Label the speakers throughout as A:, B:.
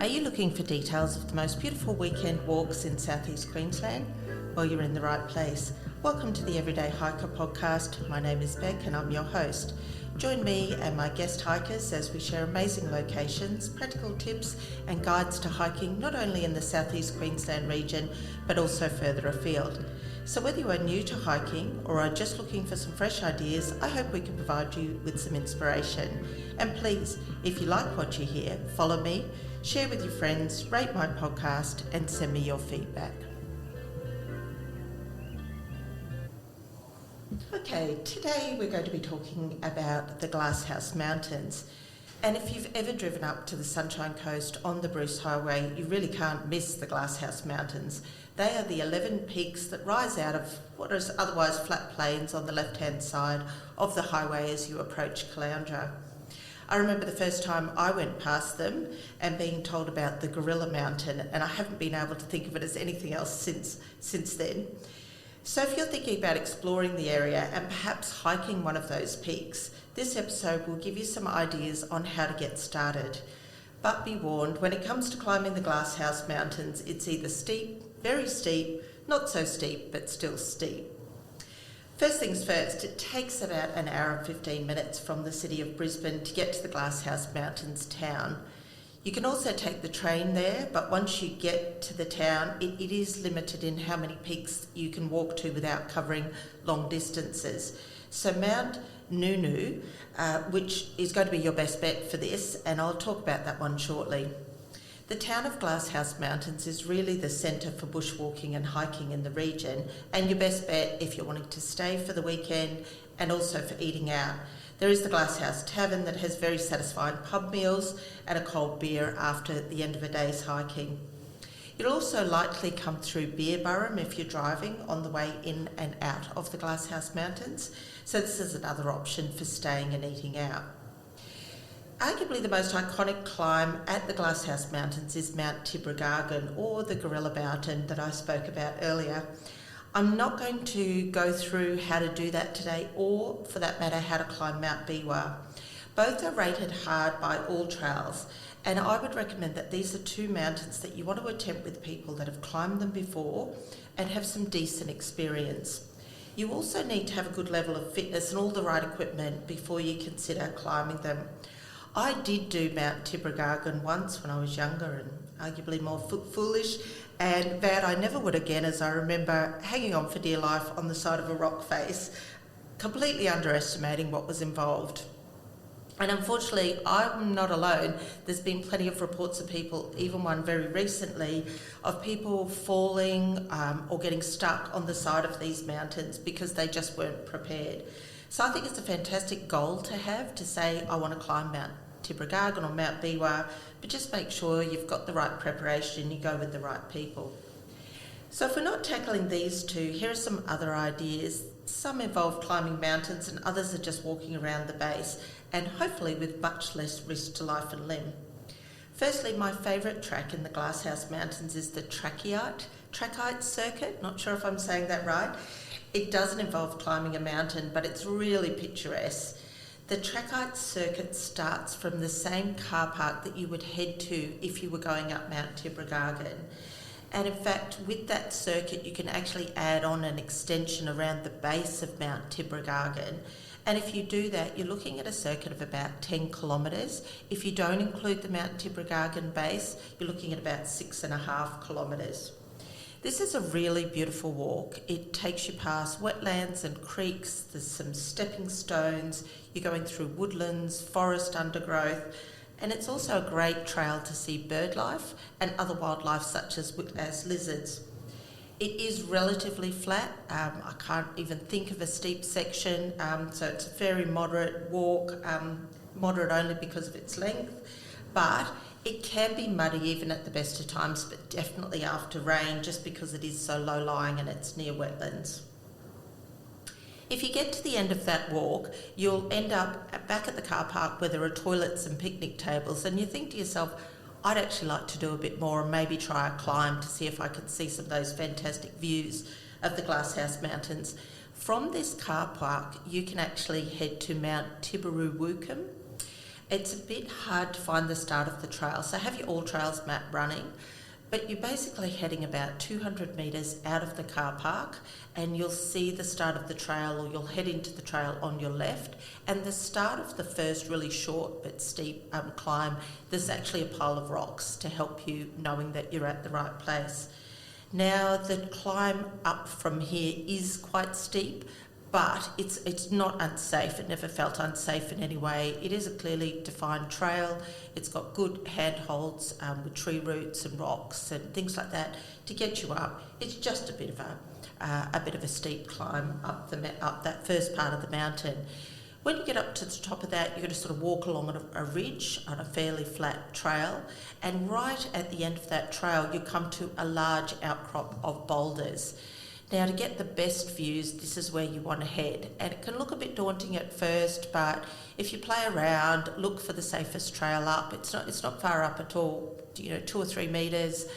A: Are you looking for details of the most beautiful weekend walks in southeast Queensland? Well, you're in the right place. Welcome to the Everyday Hiker podcast. My name is Beck and I'm your host. Join me and my guest hikers as we share amazing locations, practical tips and guides to hiking not only in the southeast Queensland region but also further afield. So whether you are new to hiking or are just looking for some fresh ideas, I hope we can provide you with some inspiration. And please, if you like what you hear, follow me, share with your friends, rate my podcast and send me your feedback. Okay, today we're going to be talking about the Glasshouse Mountains. And if you've ever driven up to the Sunshine Coast on the Bruce Highway, you really can't miss the Glasshouse Mountains. They are the 11 peaks that rise out of what is otherwise flat plains on the left-hand side of the highway as you approach Caloundra. I remember the first time I went past them and being told about the Gorilla Mountain, and I haven't been able to think of it as anything else since then. So if you're thinking about exploring the area and perhaps hiking one of those peaks, this episode will give you some ideas on how to get started. But be warned, when it comes to climbing the Glasshouse Mountains, it's either steep, very steep, not so steep, but still steep. First things first, it takes about an hour and 15 minutes from the city of Brisbane to get to the Glasshouse Mountains town. You can also take the train there, but once you get to the town, it is limited in how many peaks you can walk to without covering long distances. So Mount Nunu, which is going to be your best bet for this, and I'll talk about that one shortly. The town of Glasshouse Mountains is really the centre for bushwalking and hiking in the region, and your best bet if you're wanting to stay for the weekend and also for eating out. There is the Glasshouse Tavern that has very satisfying pub meals and a cold beer after the end of a day's hiking. You'll also likely come through Beerburrum if you're driving on the way in and out of the Glasshouse Mountains, so this is another option for staying and eating out. Arguably the most iconic climb at the Glasshouse Mountains is Mount Tibrogargan, or the Gorilla Mountain that I spoke about earlier. I'm not going to go through how to do that today, or for that matter how to climb Mount Biwa. Both are rated hard by All Trails, and I would recommend that these are two mountains that you want to attempt with people that have climbed them before and have some decent experience. You also need to have a good level of fitness and all the right equipment before you consider climbing them. I did do Mount Tibrogargan once when I was younger and arguably more foolish, and vowed I never would again, as I remember hanging on for dear life on the side of a rock face, completely underestimating what was involved. And unfortunately, I'm not alone. There's been plenty of reports of people, even one very recently, of people falling or getting stuck on the side of these mountains because they just weren't prepared. So I think it's a fantastic goal to have, to say, I want to climb Mount Tibrogargan or Mount Biwa, but just make sure you've got the right preparation and you go with the right people. So if we're not tackling these two, here are some other ideas. Some involve climbing mountains and others are just walking around the base, and hopefully with much less risk to life and limb. Firstly, my favourite track in the Glasshouse Mountains is the Trachyte circuit. Not sure if I'm saying that right. It doesn't involve climbing a mountain, but it's really picturesque. The Trachyte circuit starts from the same car park that you would head to if you were going up Mount Tibrogargan. And in fact, with that circuit, you can actually add on an extension around the base of Mount Tibrogargan. And if you do that, you're looking at a circuit of about 10 kilometres. If you don't include the Mount Tibrogargan base, you're looking at about 6.5 kilometres. This is a really beautiful walk. It takes you past wetlands and creeks. There's some stepping stones. You're going through woodlands, forest undergrowth, and it's also a great trail to see bird life and other wildlife such as lizards. It is relatively flat. I can't even think of a steep section, so it's a very moderate walk, moderate only because of its length, but it can be muddy even at the best of times, but definitely after rain, just because it is so low-lying and it's near wetlands. If you get to the end of that walk, you'll end up back at the car park where there are toilets and picnic tables, and you think to yourself, I'd actually like to do a bit more and maybe try a climb to see if I could see some of those fantastic views of the Glasshouse Mountains. From this car park, you can actually head to Mount Tiburuwukum, It's a bit hard to find the start of the trail. So have your All Trails map running, but you're basically heading about 200 metres out of the car park, and you'll see the start of the trail, or you'll head into the trail on your left. And the start of the first really short but steep climb, there's actually a pile of rocks to help you knowing that you're at the right place. Now, the climb up from here is quite steep, but it's not unsafe. It never felt unsafe in any way. It is a clearly defined trail. It's got good handholds with tree roots and rocks and things like that to get you up. It's just a bit of a steep climb up that first part of the mountain. When you get up to the top of that, you're going to sort of walk along a ridge on a fairly flat trail, and right at the end of that trail, you come to a large outcrop of boulders. Now, to get the best views, this is where you want to head. And it can look a bit daunting at first, but if you play around, look for the safest trail up. It's not far up at all, 2 or 3 metres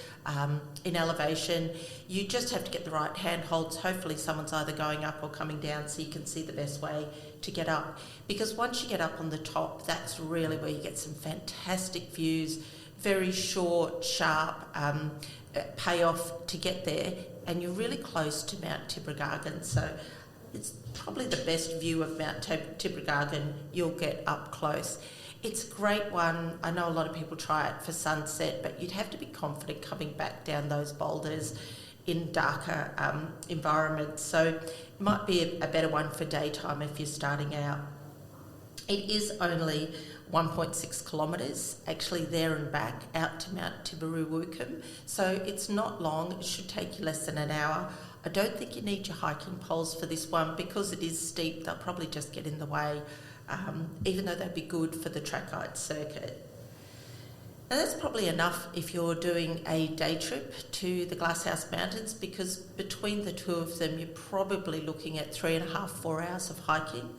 A: in elevation. You just have to get the right handholds. Hopefully someone's either going up or coming down so you can see the best way to get up. Because once you get up on the top, that's really where you get some fantastic views, very short, sharp payoff to get there. And you're really close to Mount Tibrogargan, so it's probably the best view of Mount Tibrogargan you'll get up close. It's a great one. I know a lot of people try it for sunset, but you'd have to be confident coming back down those boulders in darker environments. So it might be a better one for daytime if you're starting out. It is only 1.6 kilometres, actually there and back, out to Mount Tiburuwukum. So it's not long, it should take you less than an hour. I don't think you need your hiking poles for this one because it is steep, they'll probably just get in the way, even though they'd be good for the track guide circuit. Now that's probably enough if you're doing a day trip to the Glasshouse Mountains, because between the two of them, you're probably looking at 3.5, 4 hours of hiking.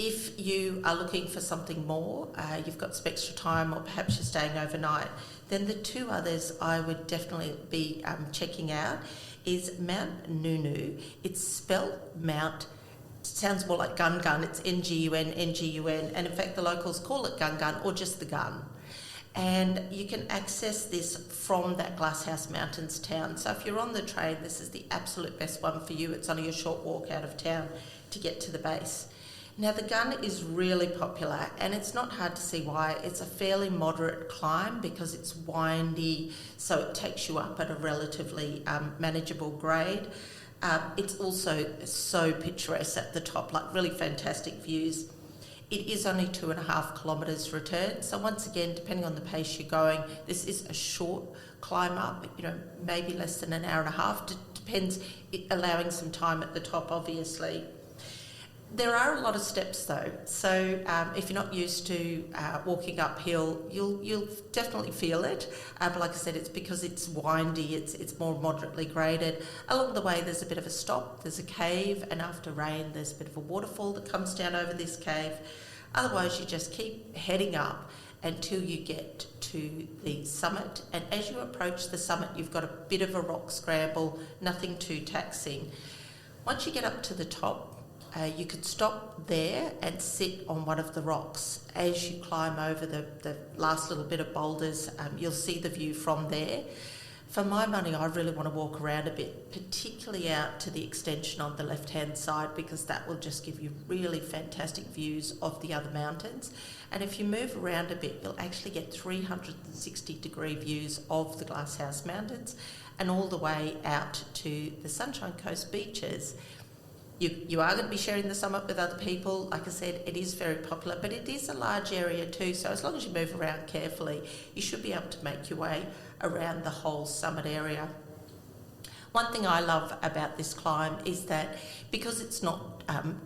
A: If you are looking for something more, you've got some extra time, or perhaps you're staying overnight, then the two others I would definitely be checking out is Mount Nunu. It's spelled Mount, sounds more like Gun Gun, it's N-G-U-N, N-G-U-N, and in fact the locals call it Gun Gun, or just the Gun. And you can access this from that Glasshouse Mountains town. So if you're on the train, this is the absolute best one for you. It's only a short walk out of town to get to the base. Now the Gun is really popular, and it's not hard to see why. It's a fairly moderate climb because it's windy, so it takes you up at a relatively manageable grade. It's also so picturesque at the top, like really fantastic views. It is only 2.5 kilometres return, so once again, depending on the pace you're going, this is a short climb up, maybe less than an hour and a half. Depends, allowing some time at the top, obviously. There are a lot of steps though, so if you're not used to walking uphill, you'll definitely feel it. But like I said, it's because it's windy, it's more moderately graded. Along the way, there's a bit of a stop, there's a cave, and after rain, there's a bit of a waterfall that comes down over this cave. Otherwise, you just keep heading up until you get to the summit. And as you approach the summit, you've got a bit of a rock scramble, nothing too taxing. Once you get up to the top, you could stop there and sit on one of the rocks. As you climb over the last little bit of boulders, you'll see the view from there. For my money, I really want to walk around a bit, particularly out to the extension on the left-hand side, because that will just give you really fantastic views of the other mountains. And if you move around a bit, you'll actually get 360-degree views of the Glasshouse Mountains and all the way out to the Sunshine Coast beaches. You are going to be sharing the summit with other people. Like I said, it is very popular, but it is a large area too, so as long as you move around carefully, you should be able to make your way around the whole summit area. One thing I love about this climb is that because it's not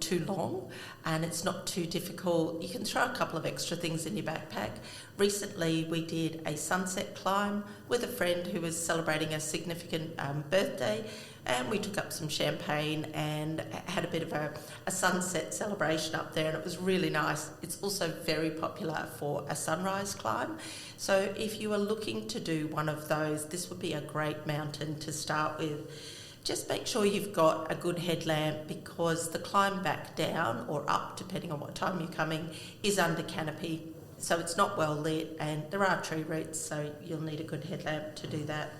A: too long and it's not too difficult, you can throw a couple of extra things in your backpack. Recently we did a sunset climb with a friend who was celebrating a significant birthday, and we took up some champagne and had a bit of a sunset celebration up there, and it was really nice. It's also very popular for a sunrise climb. So if you are looking to do one of those, this would be a great mountain to start with. just make sure you've got a good headlamp, because the climb back down or up, depending on what time you're coming, is under canopy. So it's not well lit, and there are tree roots, so you'll need a good headlamp to do that.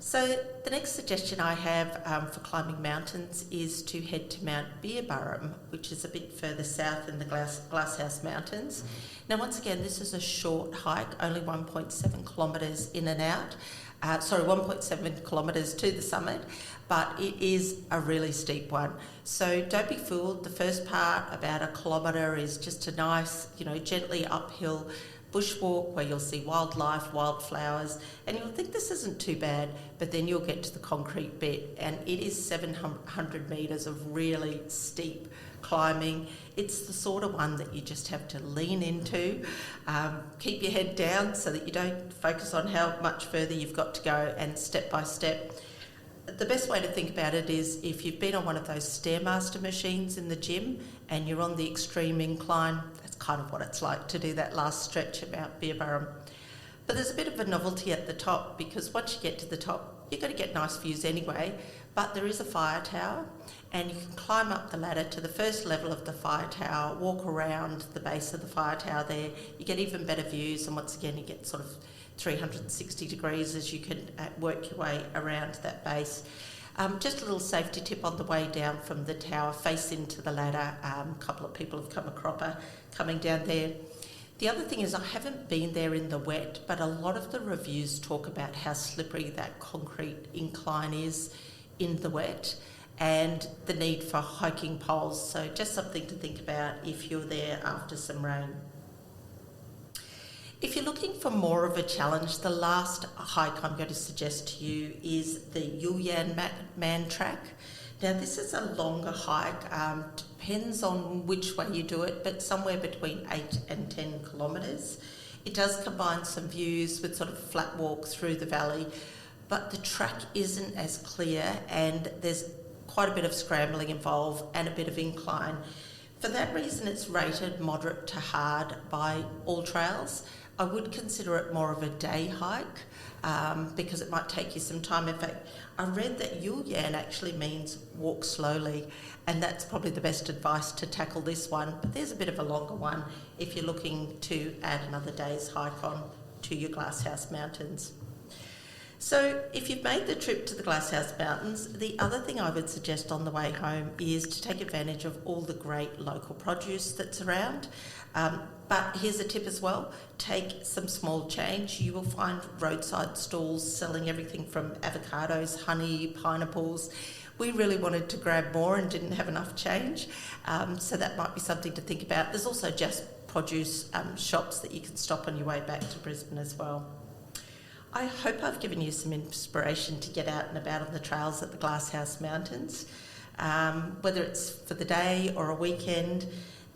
A: So the next suggestion I have for climbing mountains is to head to Mount Brisbane, which is a bit further south in the Glasshouse Mountains. Now, once again, this is a short hike, only 1.7 kilometres in and out. 1.7 kilometres to the summit, but it is a really steep one. So don't be fooled. The first part, about a kilometre, is just a nice, gently uphill bushwalk where you'll see wildlife, wildflowers, and you'll think this isn't too bad, but then you'll get to the concrete bit, and it is 700 metres of really steep climbing. It's the sort of one that you just have to lean into, keep your head down so that you don't focus on how much further you've got to go, and step by step. The best way to think about it is if you've been on one of those Stairmaster machines in the gym and you're on the extreme incline, that's kind of what it's like to do that last stretch at Mount Brisbane. But there's a bit of a novelty at the top, because once you get to the top, you're going to get nice views anyway, but there is a fire tower, and you can climb up the ladder to the first level of the fire tower, walk around the base of the fire tower there. You get even better views, and once again you get sort of 360 degrees as you can work your way around that base. Just a little safety tip on the way down from the tower, face into the ladder. A couple of people have come a cropper coming down there. The other thing is, I haven't been there in the wet, but a lot of the reviews talk about how slippery that concrete incline is in the wet, and the need for hiking poles. So just something to think about if you're there after some rain. If you're looking for more of a challenge, the last hike I'm going to suggest to you is the Yuyan Man Track. Now, this is a longer hike, depends on which way you do it, but somewhere between 8 and 10 kilometres. It does combine some views with sort of flat walk through the valley, but the track isn't as clear, and there's quite a bit of scrambling involved and a bit of incline. For that reason, it's rated moderate to hard by All Trails. I would consider it more of a day hike because it might take you some time. In fact, I read that Yuyan actually means walk slowly, and that's probably the best advice to tackle this one. But there's a bit of a longer one if you're looking to add another day's hike on to your Glasshouse Mountains. So if you've made the trip to the Glasshouse Mountains, the other thing I would suggest on the way home is to take advantage of all the great local produce that's around. But here's a tip as well: take some small change. You will find roadside stalls selling everything from avocados, honey, pineapples. We really wanted to grab more and didn't have enough change, so that might be something to think about. There's also just produce shops that you can stop on your way back to Brisbane as well. I hope I've given you some inspiration to get out and about on the trails at the Glasshouse Mountains, whether it's for the day or a weekend.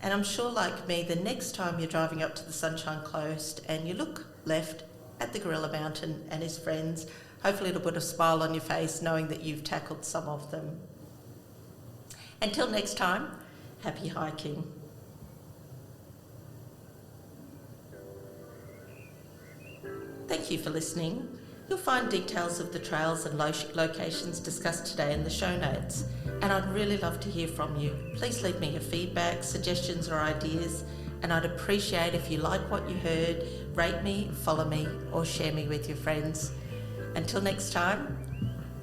A: And I'm sure, like me, the next time you're driving up to the Sunshine Coast and you look left at the Gorilla Mountain and his friends, hopefully it'll put a smile on your face knowing that you've tackled some of them. Until next time, happy hiking. Thank you for listening. You'll find details of the trails and locations discussed today in the show notes, and I'd really love to hear from you. Please leave me your feedback, suggestions or ideas, and I'd appreciate if you like what you heard, rate me, follow me, or share me with your friends. Until next time,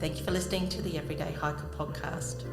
A: thank you for listening to the Everyday Hiker podcast.